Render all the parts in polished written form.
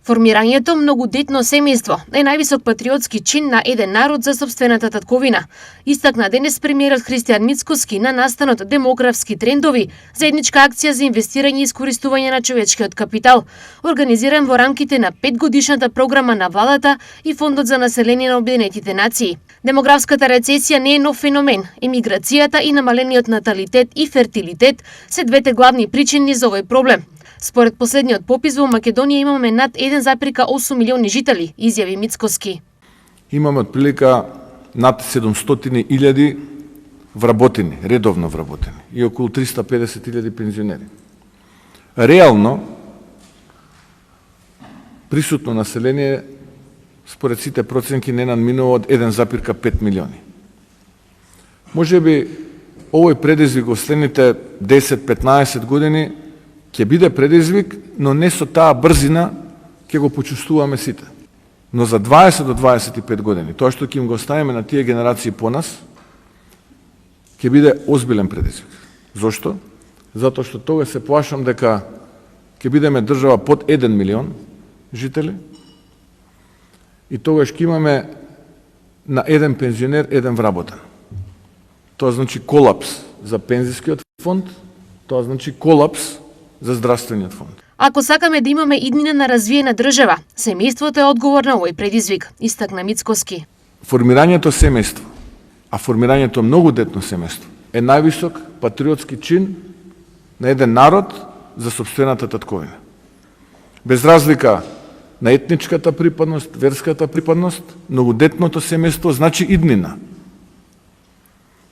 Формирањето многодетно семејство е највисок патриотски чин на еден народ за сопствената татковина. Истакна денес премиерот Христијан Мицкоски на настанот Демографски трендови, заедничка акција за инвестирање и искористување на човечкиот капитал, организиран во рамките на 5-годишната програма на владата и Фондот за население на Обединетите нации. Демографската рецесија не е нов феномен. Емиграцијата и намалениот наталитет и фертилитет се двете главни причини за овој проблем. Според последниот попис во Македонија имаме над 1,8 милиони жители, изјави Мицкоски. Имаме отприлика над 700.000 вработени, редовно вработени и околу 350.000 пензионери. Реално присутно население според сите проценки не надминува од 1,5 милиони. Можеби овој предизвик во следните 10-15 години ќе биде предизвик, но не со таа брзина ќе го почувствуваме сите. Но за 20 до 25 години, тоа што ќе им го оставиме на тие генерации по нас, ќе биде озбилен предизвик. Зошто? Затоа што тога се плашам дека ќе бидеме држава под 1 милион жители и тогаш ќе имаме на еден пензионер еден вработен. Тоа значи колапс за пензискиот фонд, тоа значи колапс за здравствениот фонд. Ако сакаме да имаме иднина на развиена држава, семејството е одговор на овој предизвик, истакна Мицкоски. Формирањето семејство, а формирањето многодетно семејство е највисок патриотски чин на еден народ за сопствената татковина. Без разлика на етничката припадност, верската припадност, многодетното семејство значи иднина.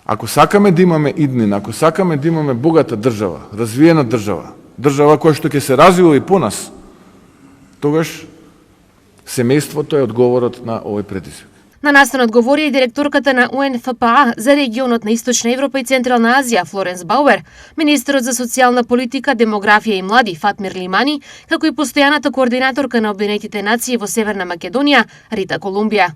Ако сакаме да имаме иднина, ако сакаме да имаме богата држава, развиена држава, држава која што ќе се развива и по нас, тогаш семејството е одговорот на овој предизвик. На настанот говори и директорката на УНФПА за регионот на Источна Европа и Централна Азија, Флоренс Бауер, министерот за социјална политика, демографија и млади, Фатмир Лимани, како и постојаната координаторка на Обединетите нации во Северна Македонија, Рита Колумбија.